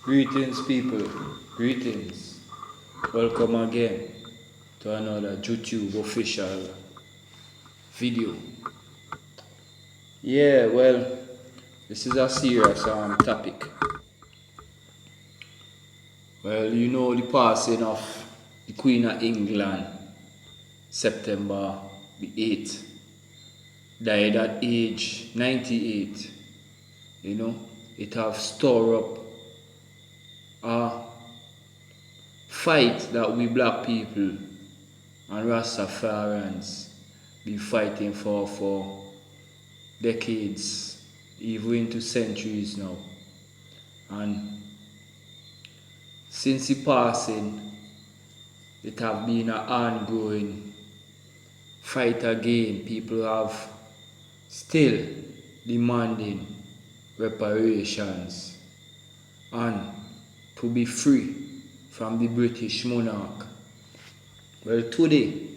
Greetings, people. Greetings. Welcome again to another YouTube official video. Yeah, well, this is a serious topic. Well, you know the passing of the Queen of England, September the 8th, died at age 98. You know, it have stirred up a fight that we black people and Rastafarians been fighting for decades, even into centuries now. And since the passing, it have been an ongoing fight again. People have still demanding reparations and to be free from the British monarch. Well, today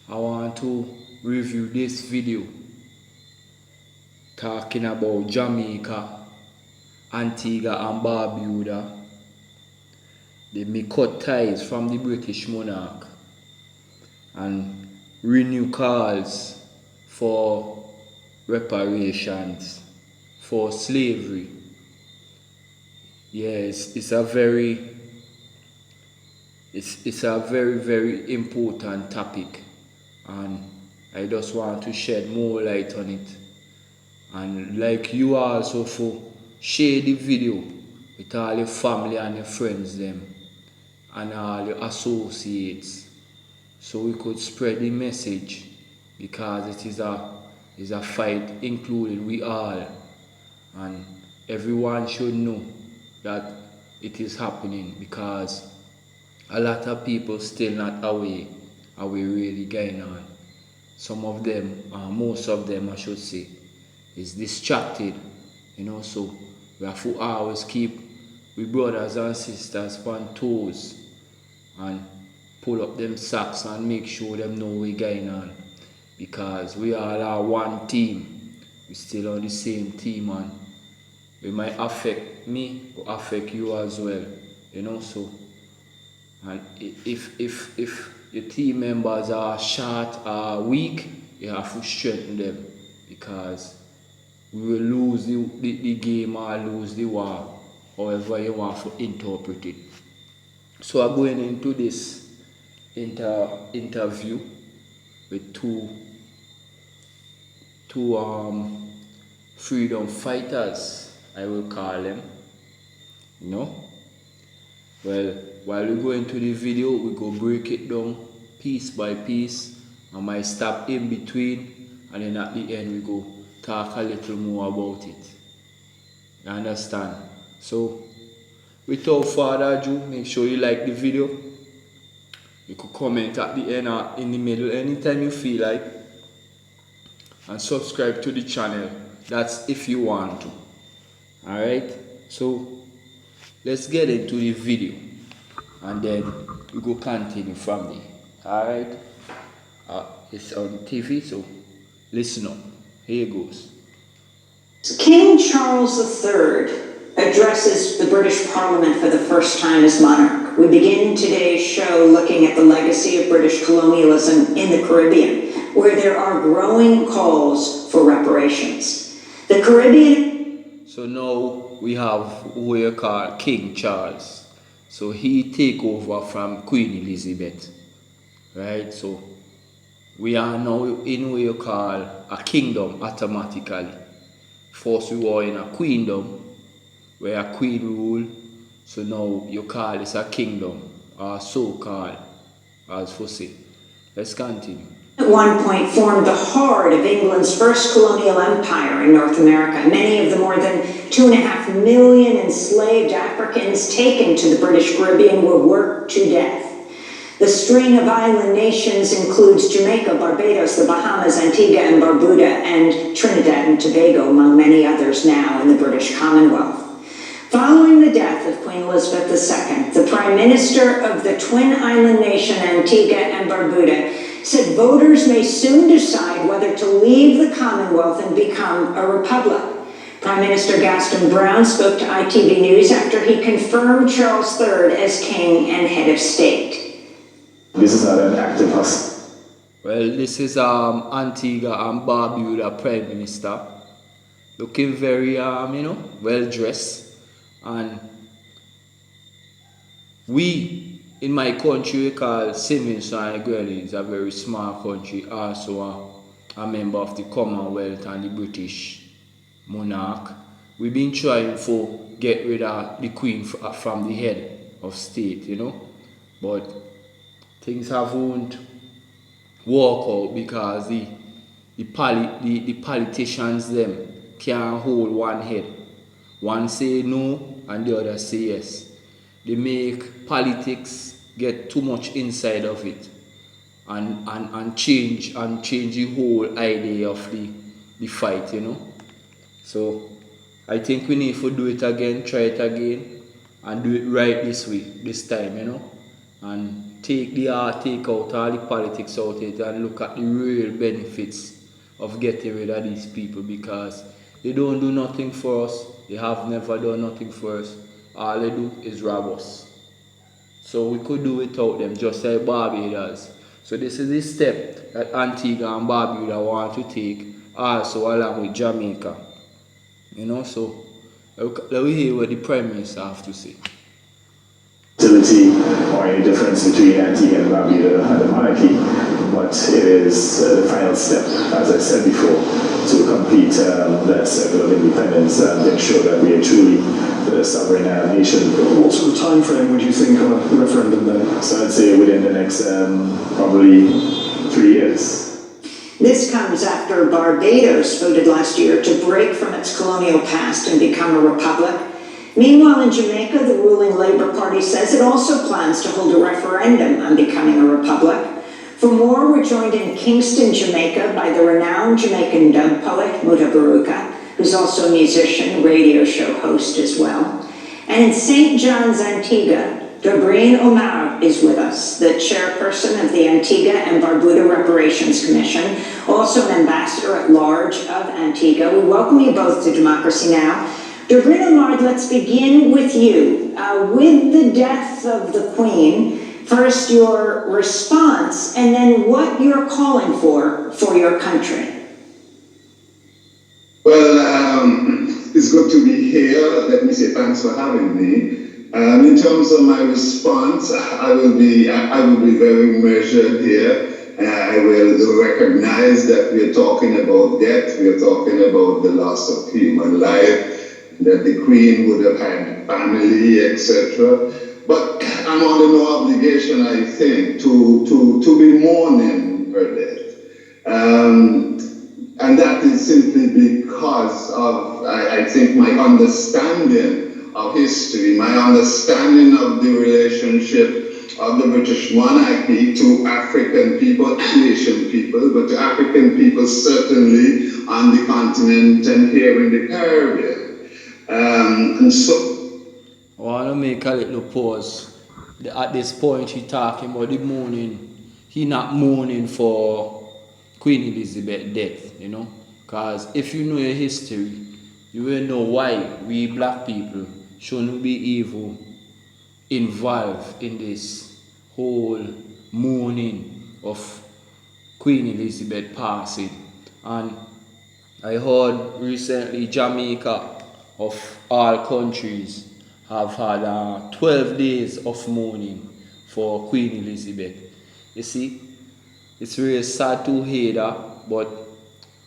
I want to review this video talking about Jamaica, Antigua and Barbuda. They may cut ties from the British monarch and renew calls for reparations for slavery. Yes, it's a very very important topic, and I just want to shed more light on it, and like you also for share the video with all your family and your friends them and all your associates, so we could spread the message, because it is a fight including we all, and everyone should know that it is happening, because a lot of people still not aware how we really going on. Some of them, most of them I should say, is distracted, so we have to always keep we brothers and sisters on toes and pull up them socks and make sure them know we going on, because we all are one team. We still on the same team, and it might affect me or affect you as well, so. And if your team members are short or weak, you have to strengthen them, because we will lose the game or lose the war, however you want to interpret it. So I'm going into this interview with two freedom fighters, I will call them. Well, while we go into the video, we go break it down piece by piece. I might stop in between, and then at the end we go talk a little more about it. You understand? So, without further ado, make sure you like the video. You could comment at the end or in the middle anytime you feel like, and subscribe to the channel. That's if you want to. Alright? So, let's get into the video, and then we go continue from there. Alright? It's on TV, so listen up. Here it goes. King Charles III addresses the British Parliament for the first time as monarch. We begin today's show looking at the legacy of British colonialism in the Caribbean, where there are growing calls for reparations. The Caribbean... So now we have who we call King Charles. So he take over from Queen Elizabeth. Right? So we are now in what you call a kingdom automatically. First we were in a queendom where a queen ruled. So now you call this a kingdom, or so-called, as for say. Let's continue. At one point formed the heart of England's first colonial empire in North America. Many of the more than 2.5 million enslaved Africans taken to the British Caribbean were worked to death. The string of island nations includes Jamaica, Barbados, the Bahamas, Antigua and Barbuda, and Trinidad and Tobago, among many others now in the British Commonwealth. Following the death of Queen Elizabeth II, the Prime Minister of the twin island nation Antigua and Barbuda said voters may soon decide whether to leave the Commonwealth and become a republic. Prime Minister Gaston Brown spoke to ITV News after he confirmed Charles III as king and head of state. This is not an act of hostility. Well, this is Antigua and Barbuda Prime Minister, looking very well dressed, and we in my country we call Simmons and Gurley, is a very small country, also a member of the Commonwealth and the British Monarch. We've been trying to get rid of the Queen from the head of state, but things haven't worked out because the politicians them can't hold one head. One say no and the other say yes. They make politics get too much inside of it and change the whole idea of the fight, So I think we need to do it again, try it again, and do it right this time, and take out all the politics out of it and look at the real benefits of getting rid of these people, because they don't do nothing for us. They have never done nothing for us. All they do is rob us. So we could do without them, just like Barbados. So this is the step that Antigua and Barbuda want to take, also along with Jamaica. So let me hear what the Prime Minister have to say. Or any difference between Antigua and Barbuda and the monarchy, but it is the final step, as I said before, to complete that circle of independence and ensure that we are truly the sovereign nation. What sort of time frame would you think on a referendum then? So I'd say within the next probably 3 years. This comes after Barbados voted last year to break from its colonial past and become a republic. Meanwhile, in Jamaica, the ruling Labour Party says it also plans to hold a referendum on becoming a republic. For more, we're joined in Kingston, Jamaica, by the renowned Jamaican dub poet Mutabaruka, who's also a musician, radio show host as well. And in St. John's, Antigua, Dorbrene O'Marde is with us, the chairperson of the Antigua and Barbuda Reparations Commission, also an ambassador at large of Antigua. We welcome you both to Democracy Now! Dorbrene O'Marde, let's begin with you. With the death of the Queen, first your response, and then what you're calling for your country. Well, it's good to be here. Let me say thanks for having me. In terms of my response, I will be very measured here. I will recognize that we are talking about death. We are talking about the loss of human life, that the Queen would have had family, etc. But I'm under no obligation, I think, to be mourning her death. And that is simply because of, I think, my understanding of history, my understanding of the relationship of the British monarchy to African people, Asian people, but to African people certainly on the continent and here in the Caribbean. And so I want to make a little pause. At this point, he's talking about the mourning. He not mourning for Queen Elizabeth's death, Because if you know your history, you will know why we black people shouldn't be even involved in this whole mourning of Queen Elizabeth passing. And I heard recently Jamaica, of all countries, have had 12 days of mourning for Queen Elizabeth. You see, it's really sad to hear that, but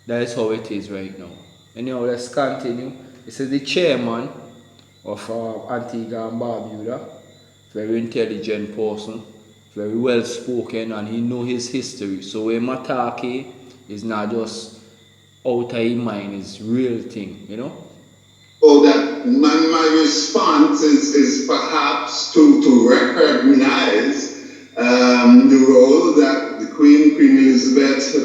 that is how it is right now. Anyhow, let's continue. This is the chairman of Antigua and Barbuda, very intelligent person, very well spoken, and he knows his history. So when Mataki is not just out of his mind, it's real thing, Oh, that my response is perhaps to recognize the role that the Queen Elizabeth II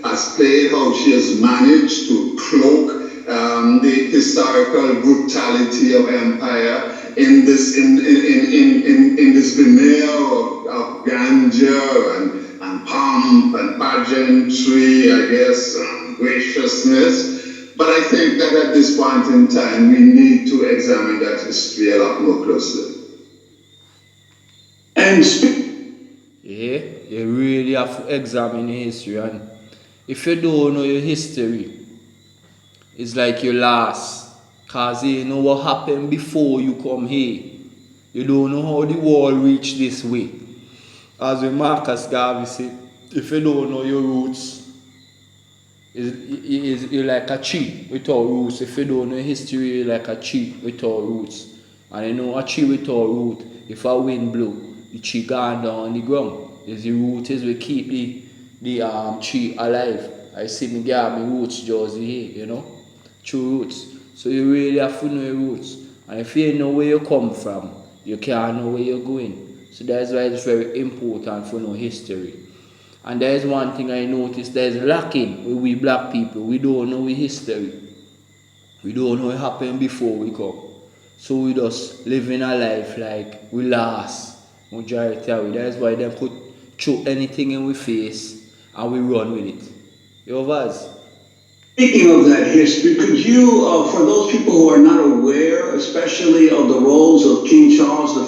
has played, how she has managed to cloak the historical brutality of empire in this veneer of grandeur and pomp and pageantry, I guess, and graciousness. But I think that at this point in time, we need to examine that history a lot more closely. And Yeah, you really have to examine your history, and if you don't know your history, it's like you lost. Cause you know what happened before you come here. You don't know how the world reached this way. As with Marcus Garvey said, if you don't know your roots, you're like a tree without roots. If you don't know history, you're like a tree without roots. And you know a tree without root, if a wind blow, the tree gone down on the ground. Is the root is what keep the tree alive. I see me get my roots just here, you know, true roots. So you really have to know your roots. And if you know where you come from, you can't know where you're going. So that's why it's very important to know history. And there is one thing I noticed, there's lacking with we black people. We don't know our history. We don't know what happened before we come. So we just living a life like we lost majority of it. That's why they put throw anything in we face and we run with it. You Vaz? speaking of that history, could you, for those people who are not aware, especially of the roles of King Charles I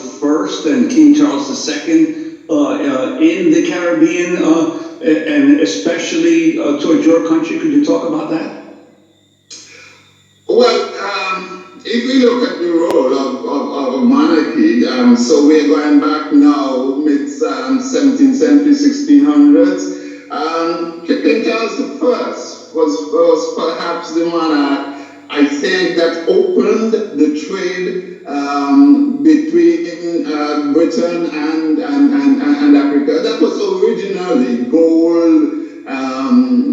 and King Charles II in the Caribbean, and especially towards your country, could you talk about that? Well, if we look at the role of monarchy, so we're going back now, mid 17th century, 1600s. King Charles I was perhaps the monarch, I think, that opened the trade between Britain and Africa. That was originally gold,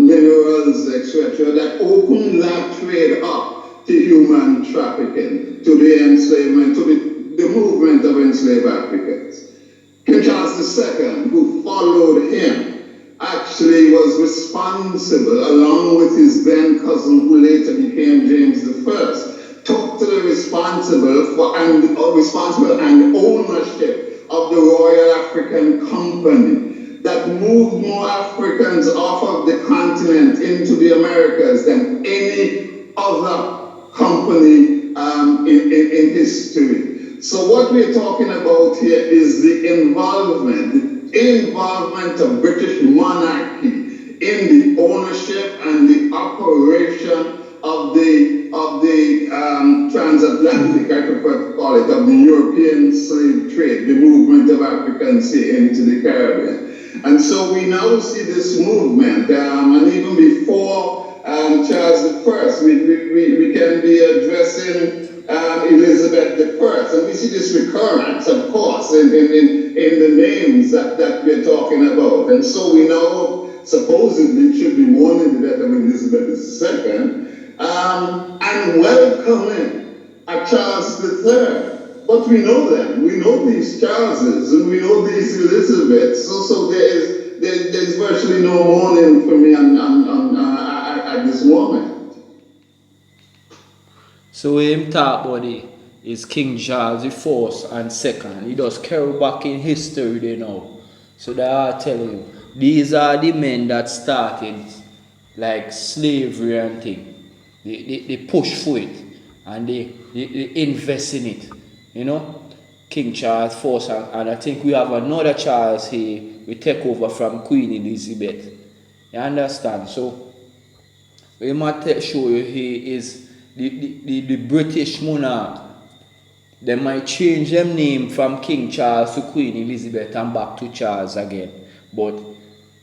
minerals, etc., that opened that trade up to human trafficking, to the enslavement, to the movement of enslaved Africans. King Charles II, who followed him, actually was responsible, along with his then cousin, who later became James I, totally responsible for responsible and ownership of the Royal African Company that moved more Africans off of the continent into the Americas than any other company in history. So what we're talking about here is the involvement of British monarchy in the ownership and the operation of the transatlantic, I prefer to call it, of the European slave trade, the movement of Africans here into the Caribbean. And so we now see this movement, and even before Charles I, we can be addressing Elizabeth I, and we see this recurrence, of course, in the names that we're talking about. And so we now supposedly should be mourning the death of Elizabeth II and welcoming a Charles III. But we know them. We know these Charleses and we know these Elizabeths. So there's virtually no mourning for me at this moment. So him talk about it is King Charles I and II. He does carry back in history they know. So that I tell you, these are the men that started like slavery and thing. They push for it and they invest in it. You know? King Charles I, and I think we have another Charles here. We take over from Queen Elizabeth. You understand? So we might show you here is the British monarch. They might change them name from King Charles to Queen Elizabeth and back to Charles again. But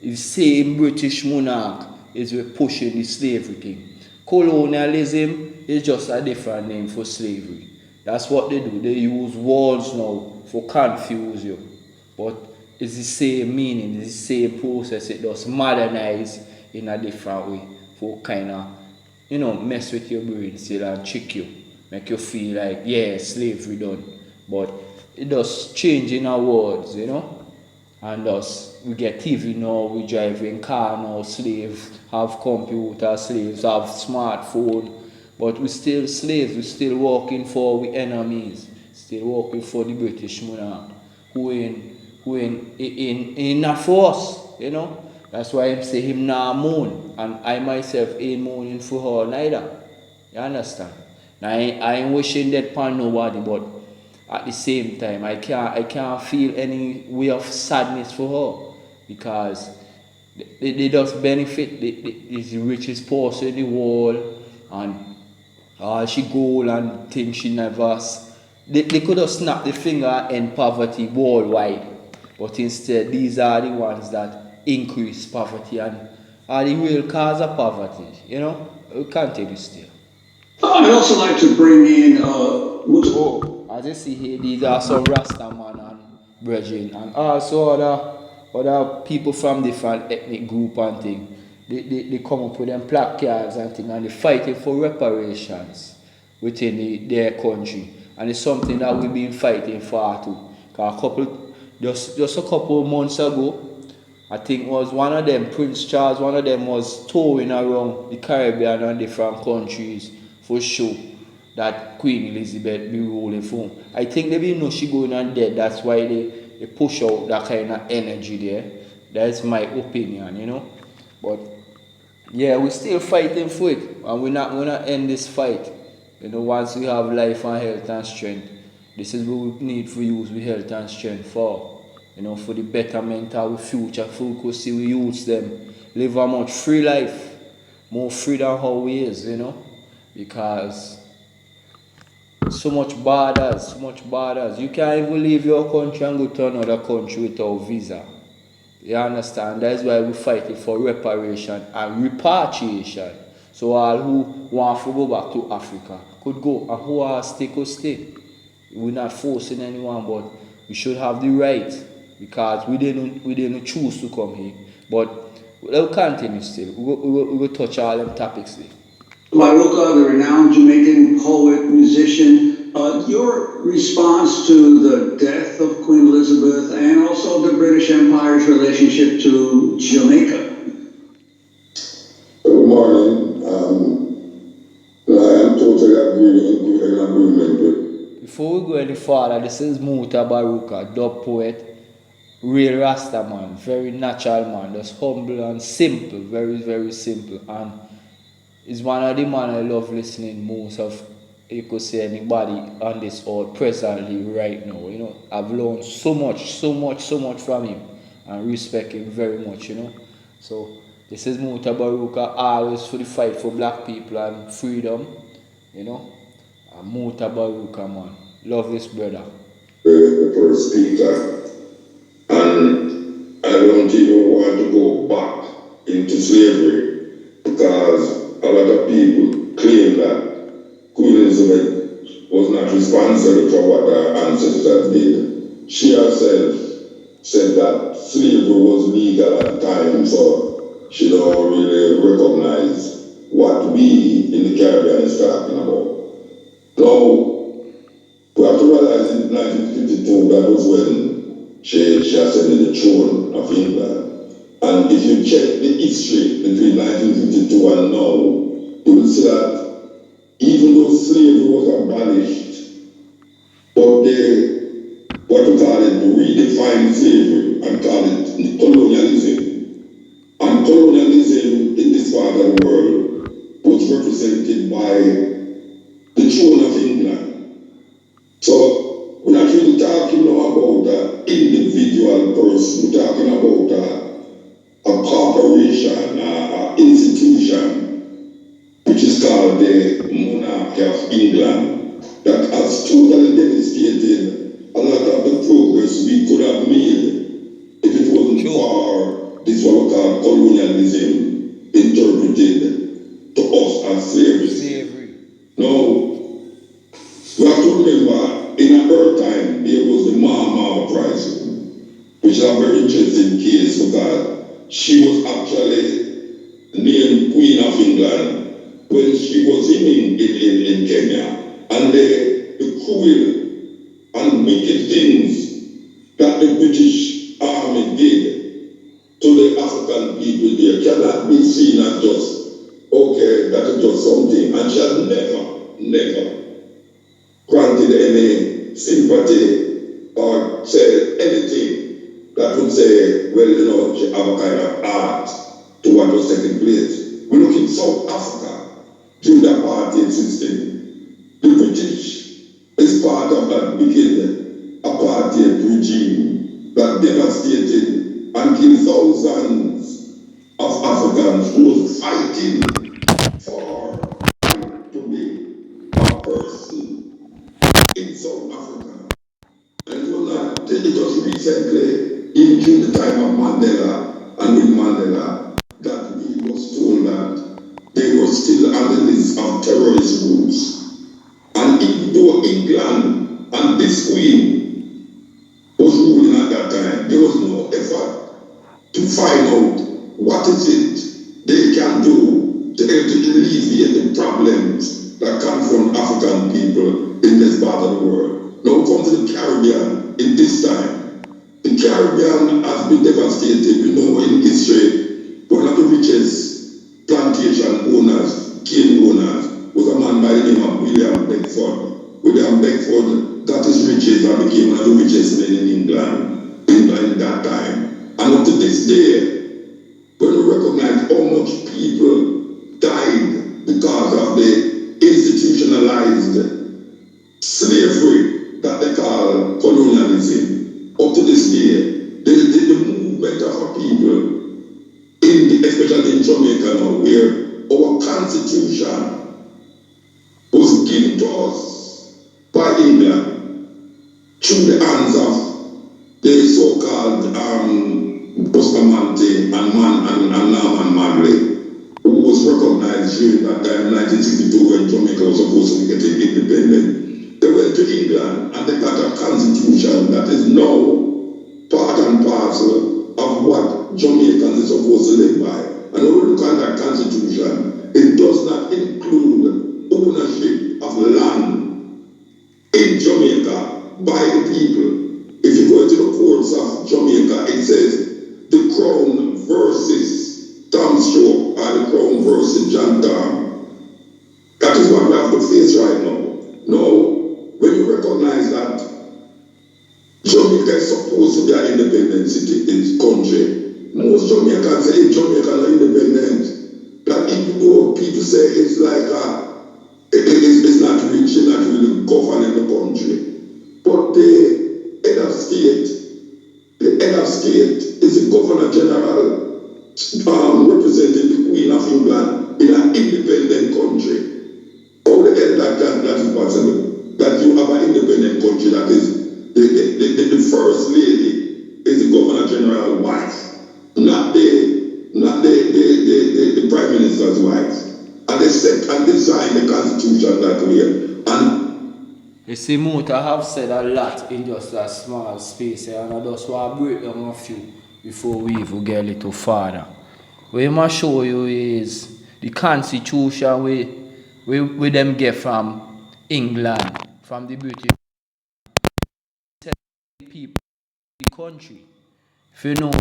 the same British monarch is pushing the slavery thing. Colonialism is just a different name for slavery. That's what they do. They use words now for confuse you. But it's the same meaning, it's the same process. It does modernize in a different way for kind of, mess with your brain still and trick you. Make you feel like, yeah, slavery done. But it does change in our words, And thus, we get TV now, we drive in car now, slaves have computer, slaves have smartphone. But we still slaves, we still working for we enemies. Still working for the British monarch. Who in a force, That's why him say him nah mourn. And I myself ain't mourning for her neither. You understand? Now I ain't wishing that upon nobody, but at the same time I can't feel any way of sadness for her because they just benefit the richest person in the world and all she goal and things she never they could have snapped the finger and end poverty worldwide, but instead these are the ones that increase poverty and are the real cause of poverty. We can't take this still. I'd also like to bring in Oh, as you see here, these are some Rastaman and brethren, and also other people from different ethnic group and thing. They come up with them placards and thing, and they fighting for reparations within their country, and it's something that we've been fighting for too. 'Cause just a couple of months ago, I think was one of them, Prince Charles, one of them was touring around the Caribbean and different countries for show that Queen Elizabeth be ruling for. I think they didn't know she going on dead. That's why they push out that kind of energy there. That's my opinion. But yeah, we're still fighting for it, and we're not end this fight. Once we have life and health and strength, this is what we need to use we health and strength for. For the betterment of the future, for we could see we use them live a much free life, more free than how we is. Because so much borders. You can't even leave your country and go to another country without visa. You understand? That's why we fighting for reparation and repatriation. So all who want to go back to Africa could go, and who want to stay could stay. We're not forcing anyone, but we should have the right because we didn't choose to come here. But we'll continue still. We'll touch all them topics there. Baruka, the renowned Jamaican poet, musician. Your response to the death of Queen Elizabeth and also the British Empire's relationship to Jamaica. Good morning. I am totally in agreement with. Before we go any further, this is Mutabaruka, dub poet, real Rasta man, very natural man, just humble and simple, very, very simple. And is one of the man I love listening most of, you could say, anybody on this earth presently right now. I've learned so much from him and respect him very much. So this is Mutabaruka, always for the fight for black people and freedom. And Mutabaruka, man. Love this brother. The first speaker, and I don't even want to go back into slavery because a lot of people claim that Queen Elizabeth was not responsible for what her ancestors did. She herself said that slavery was legal at the time, so she don't really recognize what we in the Caribbean is talking about. Now, we have to realize in 1952, that was when she ascended the throne of England. And if you check the history between 1952 and now, you will see that even though slavery was abolished, but they, what we call it, redefined slavery and call it colonialism. And colonialism in this part of the world was represented by the throne of England. So we're not really talking now about an individual person, we're talking about a corporation, an institution, which is called the Monarchy of England, that has totally devastated a lot of the progress we could have made if it wasn't for this what we call colonialism interpreted to us as slavery. Now, we have to remember, in her time, there was the Mama uprising, which is a very interesting case because she was actually named Queen of England when she was in Kenya. And the cruel and wicked things that the British Army did to the African people there cannot be seen as just, okay, that is just something. And she has never granted any sympathy or said anything that could say, well, you know, she have a kind of art to what was taking place. We look in South Africa during the apartheid system. The British is part of that wicked apartheid regime that devastated and killed thousands of Africans who was fighting for to be a person in South Africa. And it was recently, in during the time of Mandela and with Mandela, that we was told that they were still on the list of terrorist groups. And even though England and this queen was ruling at that time, there was no effort to find out what is it they can do to alleviate the problems that come from African people in this part of the world. Now come to the Caribbean in this time. The Caribbean has been devastated. We know in history, one of the richest plantation owners, cane owners, was a man by the name of William Beckford. William Beckford got his riches and became one of the richest men in England in that time. And up to this day, when we recognize how much people died because of the institutionalized slavery that they call colonialism, up to this day, the movement of our people, especially in Jamaica now, where our constitution was given to us by England through the hands of the so-called Bustamante and Norman Marley, who was recognized during that time, 1962, when Jamaica was supposed to be getting independent. They went to England and they got a constitution that is now part and parcel of what Jamaicans are supposed to live by. And when we look at that constitution, it does not include ownership of land in Jamaica by the people. If you go into the courts of Jamaica, it says the Crown versus Tom Stroke or the Crown versus John Tom. That is what we have to face right now. No. When you recognize that Jamaica is supposed to be an independent city, its country, most Jamaicans say Jamaica is independent. That even though people say it's like it's not rich, it's not really governing the country. But the head of state is the Governor General representing the Queen of England in an independent country. How the hell that is possible? That you have an independent country that is the first lady is the Governor General's wife, not the Prime Minister's wife. And they set and designed the Constitution that way. And you see, Muta have said a lot in just a small space, and I just want to break down a few before we even get a little farther. What I must show you is the Constitution we them get from England, from the British people, the country. If you know,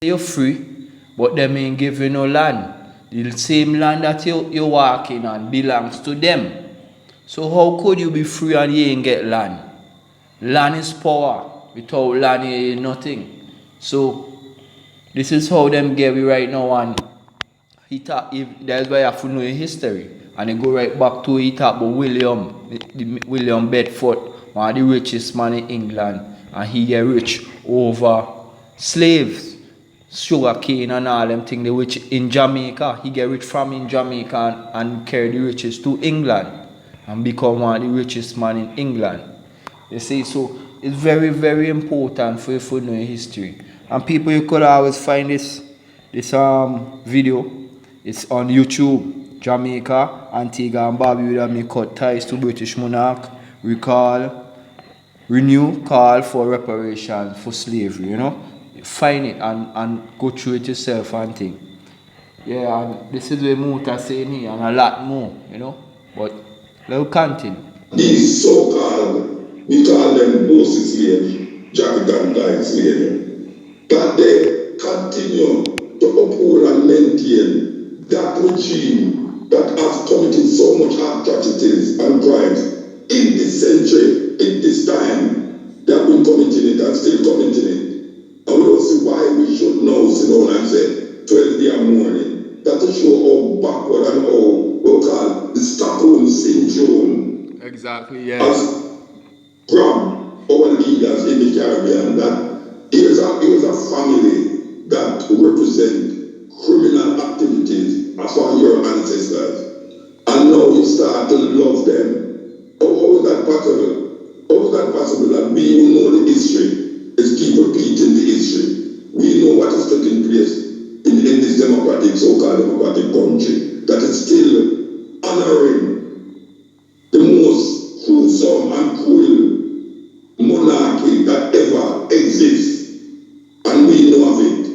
you're free, but them ain't give you no land. The same land that you're walking on belongs to them. So how could you be free and you ain't get land? Land is power. Without land, you ain't nothing. So this is how them get we right now, and that's why I have to know history. And then go right back to it about William Bedford, one of the richest man in England, and he get rich over slaves, sugar cane and all them things. The rich in Jamaica, he get rich from in Jamaica and carry the riches to England and become one of the richest man in England. You see, so it's very, very important for you to know history. And people, you could always find this video. It's on YouTube. Jamaica, Antigua and Barbuda may cut ties to British monarch. Renew call for reparations for slavery. Find it and go through it yourself and think. Yeah, and this is what Muta saying here and a lot more. But let's continue. these so-called, we call them bossy slaves, jacket and tie slaves, that they continue to uphold and maintain that regime that has committed so much atrocities and crimes in this century, in this time. They have been committing it and still committing it. how backward and how we call the Stockholm syndrome Exactly, yeah. has grabbed our leaders in the Caribbean. That here's a family that represent criminal activities as for your ancestors, and now you start to love them. How is that possible? How is that possible that we who know the history is keep repeating the history? We know what is taking place in this democratic, so-called democratic country, that is still honoring the most gruesome and cruel monarchy that ever exists, and we know of it.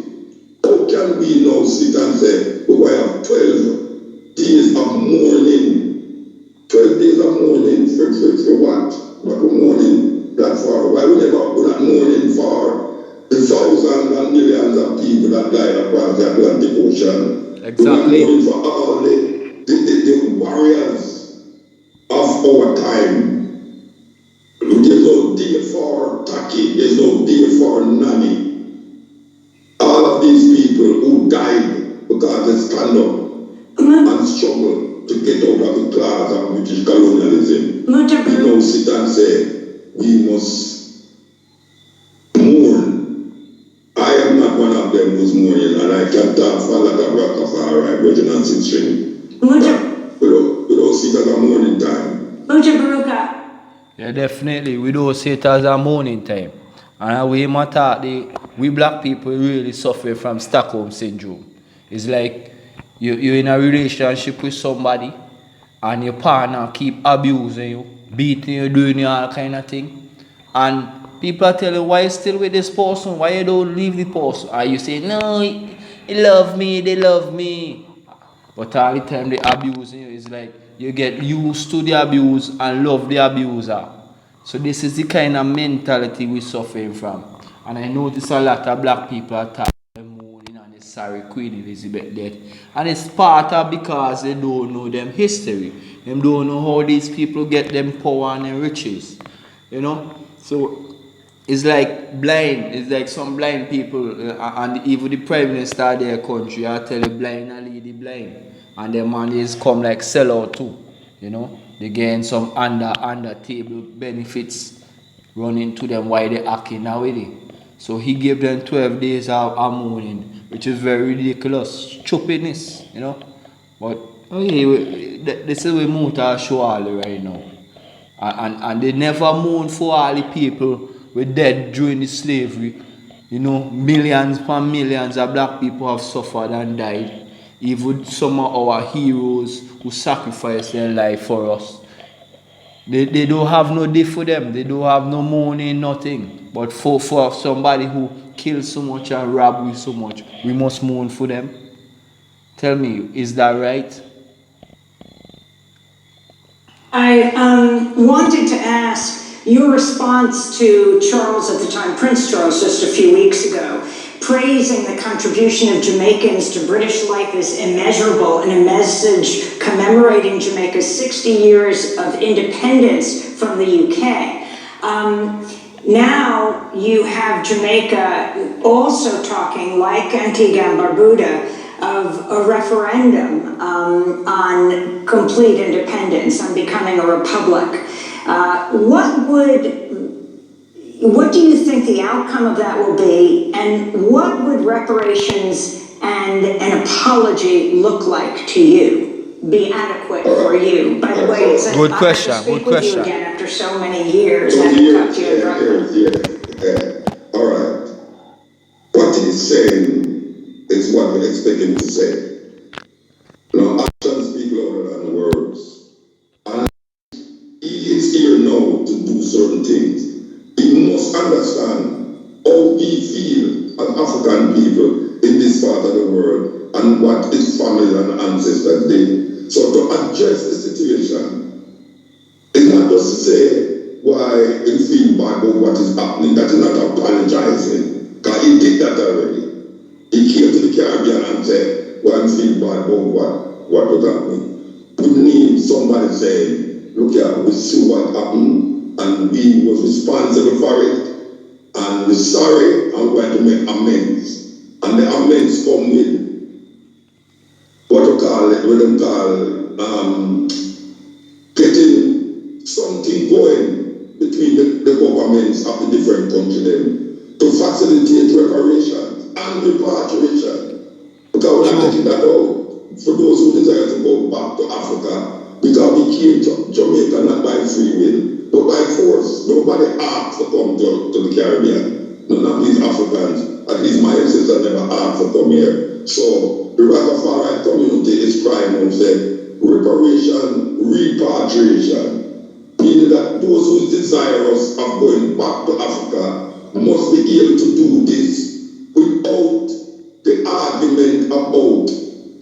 How can we now sit and say we will have 12 days of mourning? 12 days of mourning for what? What we're mourning that for? Why we never we're not mourning for the thousands and millions of people that died across the Atlantic Ocean? Exactly. We're mourning for all the warriors of our time. There's no day for Taki, there's no day for Nani. All of these people who died because they stand up and struggle to get out of the class of British colonialism. We now sit and say, we must mourn. I am not one of them who's mourning, and I can talk for a lot of Rastafari, Virgin and Sitstring. We don't see it as a mourning time. Mutabaruka. Yeah, definitely. We don't see it as a mourning time. And we matter, we black people really suffer from Stockholm syndrome. It's like you're in a relationship with somebody and your partner keep abusing you, beating you, doing you all kind of thing. And people are telling you, why you still with this person? Why you don't leave the person? And you say, no, he love me, they love me. But all the time they abusing you, it's like you get used to the abuse and love the abuser. So this is the kind of mentality we're suffering from. And I notice a lot of black people are talking mourning and they're sorry Queen Elizabeth dead. And it's part of because they don't know them history. They don't know how these people get them power and them riches. You know? So it's like blind. It's like some blind people, and even the prime minister of their country, I tell you, blind and lead the blind, and their money come like sellout too. You know, they gain some under table benefits running to them while they acting already. So he gave them 12 days of mourning, which is very ridiculous, stupidness. You know, but okay, this is what Muta show all right now. And they never mourn for all the people were dead during the slavery. You know, millions upon millions of black people have suffered and died. Even some of our heroes who sacrificed their life for us. They don't have no day for them. They don't have no mourning, nothing. But for somebody who kills so much and rob we so much, we must mourn for them. Tell me, is that right? I wanted to ask your response to Charles at the time, Prince Charles, just a few weeks ago, praising the contribution of Jamaicans to British life as immeasurable in a message commemorating Jamaica's 60 years of independence from the UK. Now you have Jamaica also talking, like Antigua and Barbuda, of a referendum on complete independence, on becoming a republic. What do you think the outcome of that will be, and what would reparations and an apology look like to you, be adequate for you? By the way, it's an Good honor question, to speak good with question. you again after so many years. I haven't talked to you abruptly. All right. What he's saying is what we expect him to say. Now, actions speak louder than words. And he is here now to do certain things. He must understand how we feel as African people in this part of the world and what his family and ancestors did. So to address the situation, it's not just to say why he feel bad about what is happening. That is not apologizing, because he did that already. He came to the Caribbean and said, well, I feel bad about what was happening. We need somebody saying, look here, we see what happened, and we was responsible for it, and we're sorry, and we're going to make amends. And the amends come with what we what them call getting something going between the governments of the different countries them to facilitate reparations and repatriation. Because we're not letting that out. For those who desire to go back to Africa, because we came to Jamaica not by free will, but by force. Nobody asked to come to the Caribbean. None of these Africans, at least my ancestors never asked to come here. So the Rastafari community is crying out, saying, reparation, repatriation, meaning that those who are desirous of going back to Africa must be able to do this without the argument about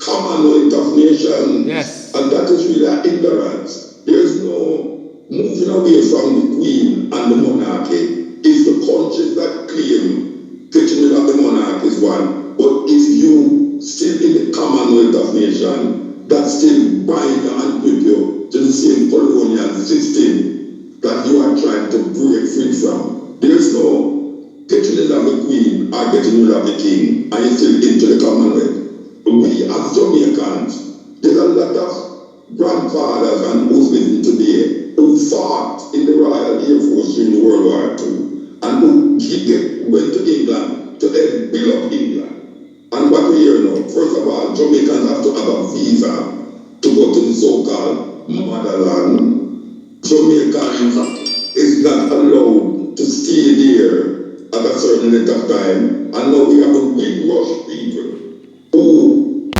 commonwealth of nations. Yes. And that is really an ignorance. There is no moving away from the Queen and the monarchy. If the countries that claim getting rid of the monarch is one, but if you still in the commonwealth of nations, that still bind and grip you to the same colonial system that you are trying to break free from. There is no getting rid of the Queen or getting rid of the King and you're still into the commonwealth. We as Jamaicans, there's a lot of grandfathers and who's living today who fought in the Royal Air Force during World War II and who went to England to help build up England. And what we hear now, first of all, Jamaicans have to have a visa to go to the so-called motherland. Jamaicans is not allowed to stay there at a certain length of time. And now we have a big rush people who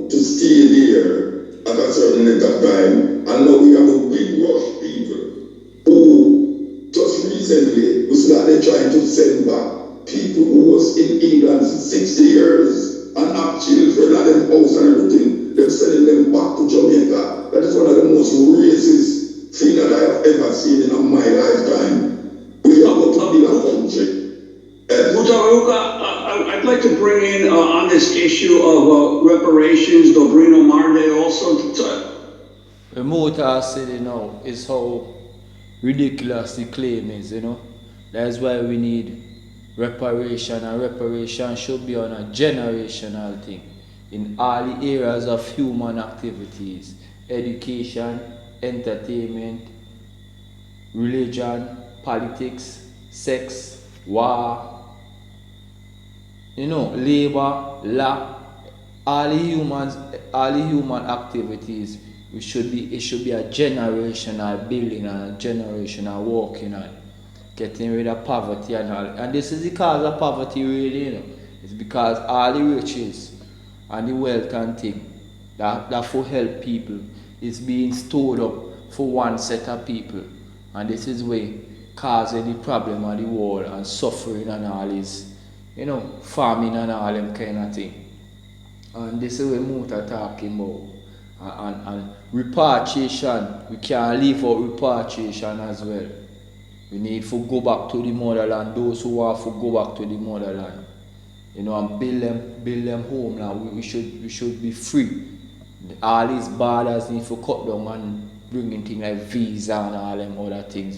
to stay there at a certain length of time, and now we have a big rush people who just recently we started trying to send back people who was in England 60 years and have children at them house and everything. They're sending them back to Jamaica. That is one of the most racist things that I have ever seen in my lifetime. We have to be a country. Mutabaruka, I'd like to bring in on this issue of reparations, Dorbrene O'Marde also. The Muta said, is how ridiculous the claim is, That's why we need reparation, and reparation should be on a generational thing in all the areas of human activities: education, entertainment, religion, politics, sex, war, labor, law, all the human activities. It should be a generational building and a generational working on getting rid of poverty and all. And this is the cause of poverty really, It's because all the riches and the wealth and thing that for help people is being stored up for one set of people. And this is where causing the problem of the world and suffering and all this, famine and all them kind of thing. And this is what Muta talking about. And repatriation, we can't leave out repatriation as well. We need to go back to the motherland, those who want to go back to the motherland. And build them home now. We should be free. All these borders need to cut down and bring in things like visa and all them other things.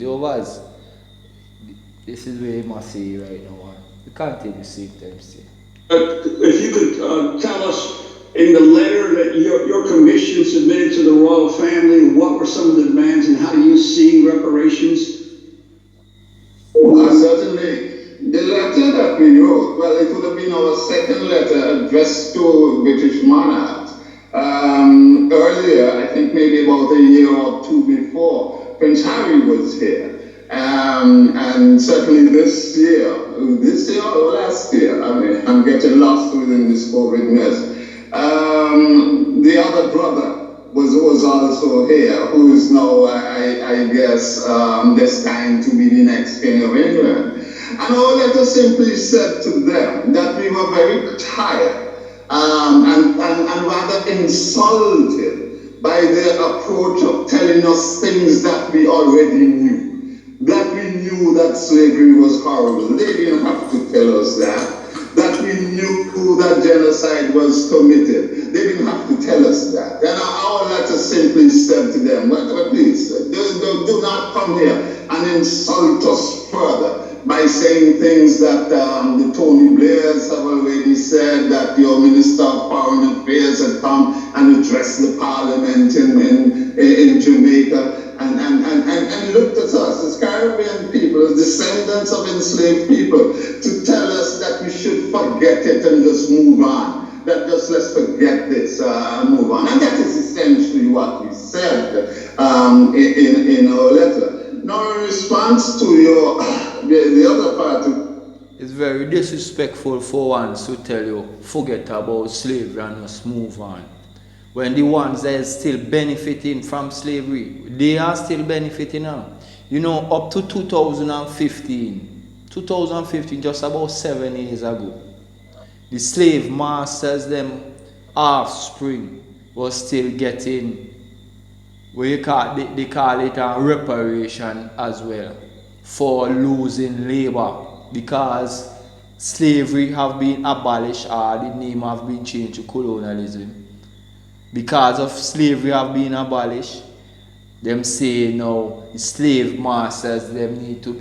This is where you must say right now. We can't take the same time still. If you could tell us, in the letter that your commission submitted to the royal family, what were some of the demands and how do you see reparations? Certainly, the letter that we wrote, well, it would have been our second letter addressed to British monarchs. Earlier, I think maybe about a year or two before, Prince Harry was here. And certainly this year or last year, I'm getting lost within this COVID mess. The other brother was also here, who is now, I guess, destined to be the next king of England. And our letter simply said to them that we were very tired and rather insulted by their approach of telling us things that we already knew. That we knew that slavery was horrible. They didn't have to tell us that. That we knew that genocide was committed. They didn't have to tell us that. And our letter simply said to them, well, please, do not come here and insult us further by by saying things that the Tony Blairs have already said, that your Minister of Foreign Affairs had come and addressed the Parliament in Jamaica and looked at us as Caribbean people, as descendants of enslaved people, to tell us that we should forget it and just move on. That just let's forget this and move on. And that is essentially what we said in our letter. Now, in response to your the other part. It's very disrespectful for ones to tell you, forget about slavery and just move on. When the ones that are still benefiting from slavery, they are still benefiting now. You know, up to 2015, just about 7 years ago, the slave masters, them offspring, was still getting, they call it a reparation as well, for losing labor, because slavery have been abolished, or the name have been changed to colonialism. Because of slavery have been abolished, them say now the slave masters them need to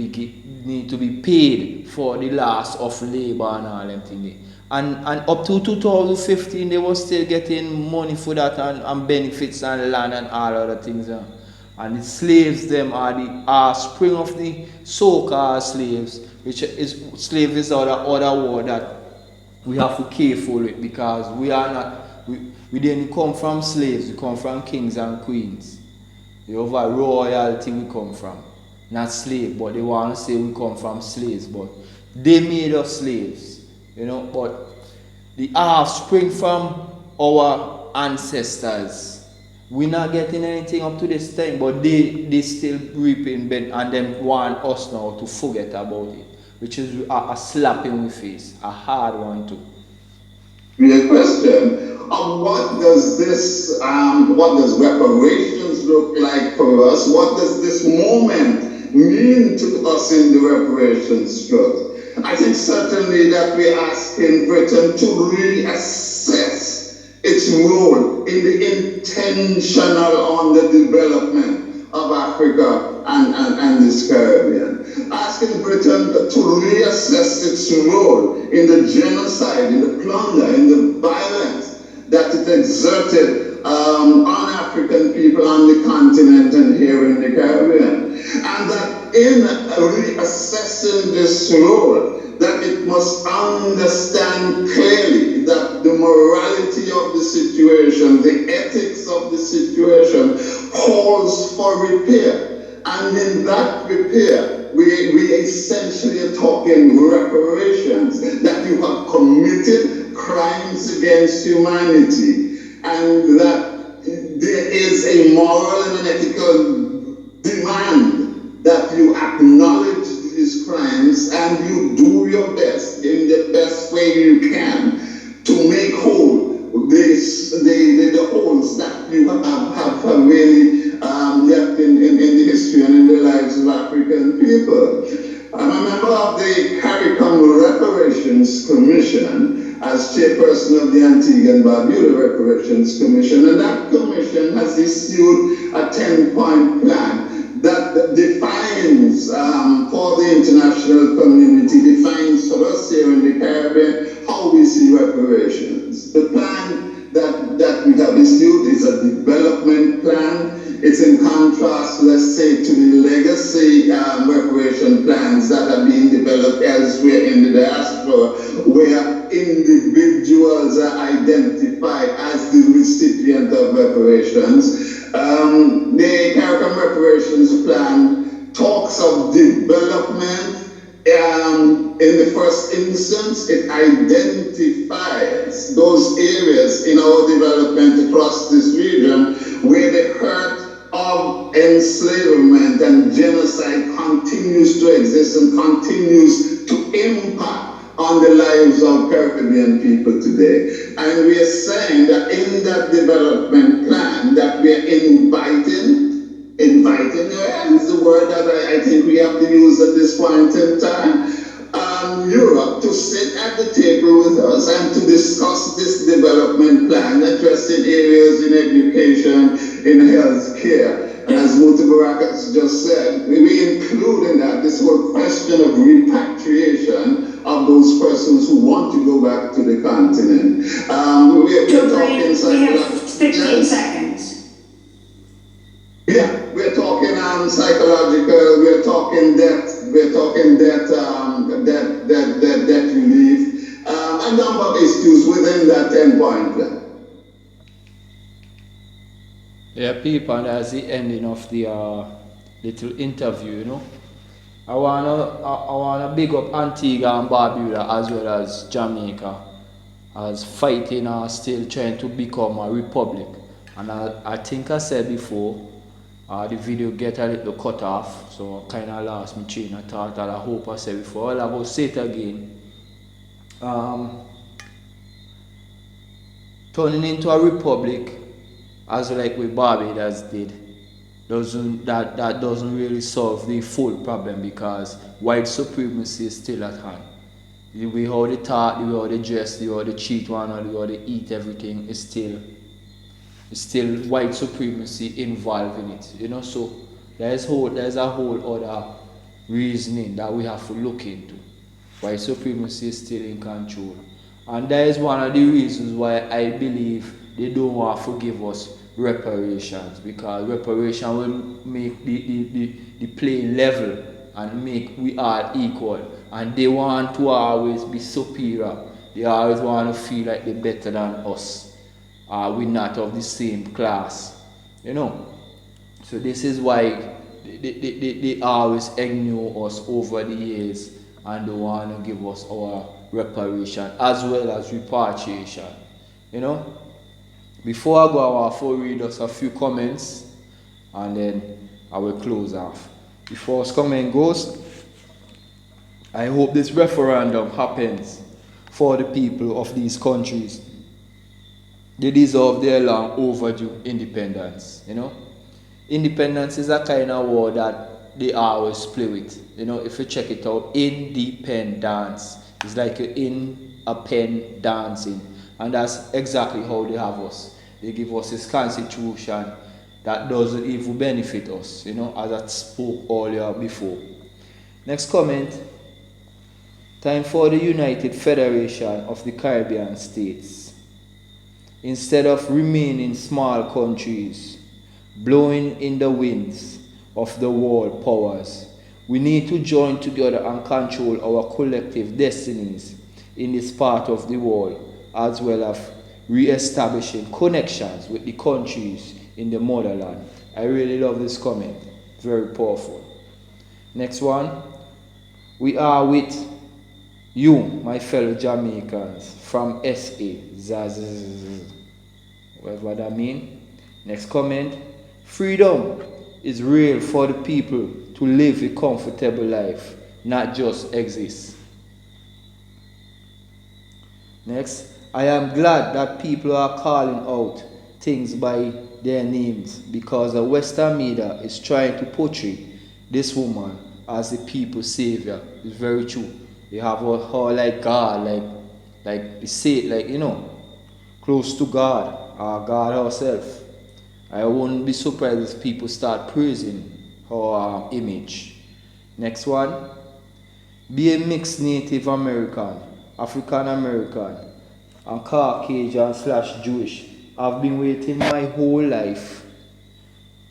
be paid for the loss of labor and all them things. And up to 2015 they were still getting money for that and benefits and land and all other things. And the slaves them are the offspring of the so-called slaves, which is slave is other word that we have to be careful with, because we are not we didn't come from slaves, we come from kings and queens. The over royalty we come from, not slave, but they want to say we come from slaves, but they made us slaves, you know. But the offspring from our ancestors, we not getting anything up to this time, but they still reaping and them want us now to forget about it, which is a slap in the face, a hard one too. The question of what does reparations look like for us? What does this moment mean to us in the reparations struggle? I think certainly that we're asking Britain to reassess its role in the intentional on the development of Africa and this Caribbean. Asking Britain to reassess its role in the genocide, in the plunder, in the violence that it exerted on African people on the continent and here in the Caribbean. And that in reassessing this role, that it must understand clearly that the morality of the situation, the ethics of the situation calls for repair. And in that repair, we essentially are talking reparations, that you have committed crimes against humanity, and that there is a moral and an ethical demand that you acknowledge these crimes and you do your best in the best way you can to make whole the holes that you have really left in the history and in the lives of African people. I'm a member of the CARICOM Reparations Commission as chairperson of the Antigua and Barbuda Reparations Commission, and that commission has issued a 10-point plan that defines for the international community, defines for us here in the Caribbean, how we see reparations. The plan that we have issued is a development plan. It's in contrast, let's say, to the legacy reparation plans that are being developed elsewhere in the diaspora, where individuals are identified as the recipient of reparations. The CARICOM Reparations Plan talks of development. In the first instance, it identifies those areas in our development across this region where the hurt of enslavement and genocide continues to exist and continues to impact on the lives of Caribbean people today. And we are saying that in that development plan that we are inviting is the word that I think we have to use at this point in time, Europe to sit at the table with us and to discuss this development plan, addressing areas in education, in health care. And as Mutabaruka just said, we include in that this whole question of repatriation those persons who want to go back to the continent. We're talking we have 15 seconds. Yeah, we're talking psychological, we're talking debt, debt relief, a number of issues within that 10-point plan. Yeah, people, and that's the ending of the little interview, you know. I wanna big up Antigua and Barbuda as well as Jamaica as fighting or still trying to become a republic. And I think I said before, the video get a little cut off, so I kind of lost my train of thought, and I hope I said before. Well, I will say it again. Turning into a republic, as like with Barbados did, that doesn't really solve the full problem, because white supremacy is still at hand. The way how they talk, the way how they dress, the way how they cheat one another, the way how they eat, everything is still white supremacy involved in it. You know, so there's a whole other reasoning that we have to look into. White supremacy is still in control. And that is one of the reasons why I believe they don't want to give us reparations, because reparation will make the playing level and make we all equal. And they want to always be superior. They always want to feel like they're better than us. We're not of the same class, you know. So this is why they always ignore us over the years and don't want to give us our reparation as well as repatriation, you know. Before I go, I want to read us a few comments and then I will close off. The first comment goes, I hope this referendum happens for the people of these countries. They deserve their long overdue independence, you know. Independence is a kind of word that they always play with. You know, if you check it out, independence is like you're in a pen dancing. And that's exactly how they have us. They give us this constitution that doesn't even benefit us, you know, as I spoke earlier before. Next comment. Time for the United Federation of the Caribbean States. Instead of remaining small countries, blowing in the winds of the world powers, we need to join together and control our collective destinies in this part of the world, as well as re-establishing connections with the countries in the motherland. I really love this comment. Very powerful. Next one. We are with you, my fellow Jamaicans, from SA. Whatever that means. Next comment. Freedom is real for the people to live a comfortable life, not just exist. Next. I am glad that people are calling out things by their names, because the Western media is trying to portray this woman as the people's savior. It's very true. They have her like God, like they say, like, you know, close to God, God herself. I wouldn't be surprised if people start praising her image. Next one. Be a mixed Native American, African American, and Caucasian/Jewish. I've been waiting my whole life.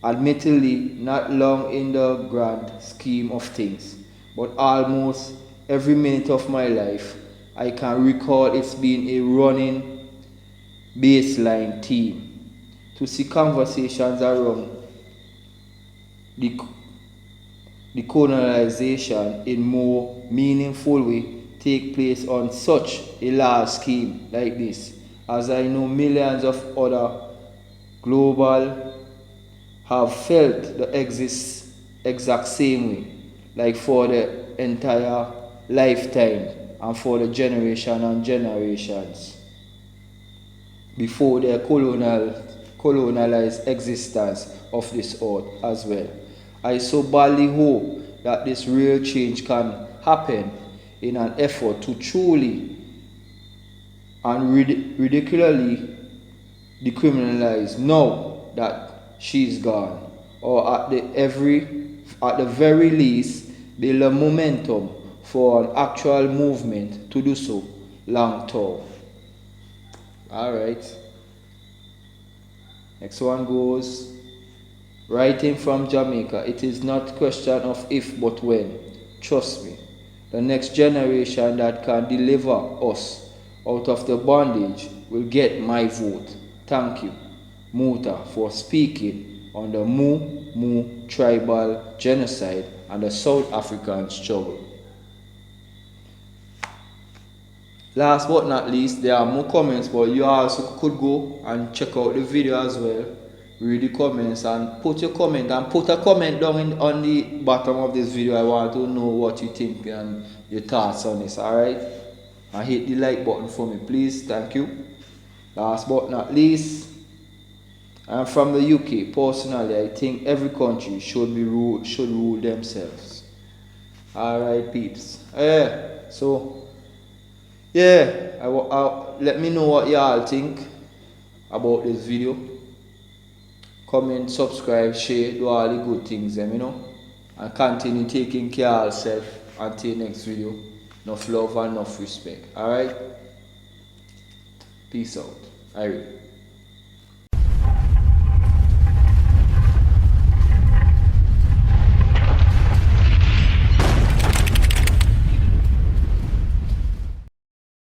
Admittedly, not long in the grand scheme of things, but almost every minute of my life, I can recall it's been a running baseline theme. To see conversations around the colonization in more meaningful way take place on such a large scheme like this, as I know millions of other global have felt the exact same way, like for the entire lifetime and for the generation and generations before their colonialized existence of this earth as well. I so badly hope that this real change can happen in an effort to truly and ridiculously decriminalize now that she's gone, or at the very least build a momentum for an actual movement to do so long term. Alright. Next one goes, writing from Jamaica. It is not a question of if but when. Trust me. The next generation that can deliver us out of the bondage will get my vote. Thank you, Muta, for speaking on the Mu tribal genocide and the South African struggle. Last but not least, there are more comments, but you also could go and check out the video as well. Read the comments and put your comment, and put a comment down on the bottom of this video. I want to know what you think and your thoughts on this. Alright, and hit the like button for me, please. Thank you. Last but not least, I'm from the UK. Personally, I think every country should rule themselves. Alright, peeps. So yeah, let me know what y'all think about this video. Comment, subscribe, share, do all the good things, you know. And continue taking care of yourself until next video. Enough love and enough respect. Alright? Peace out. Alright.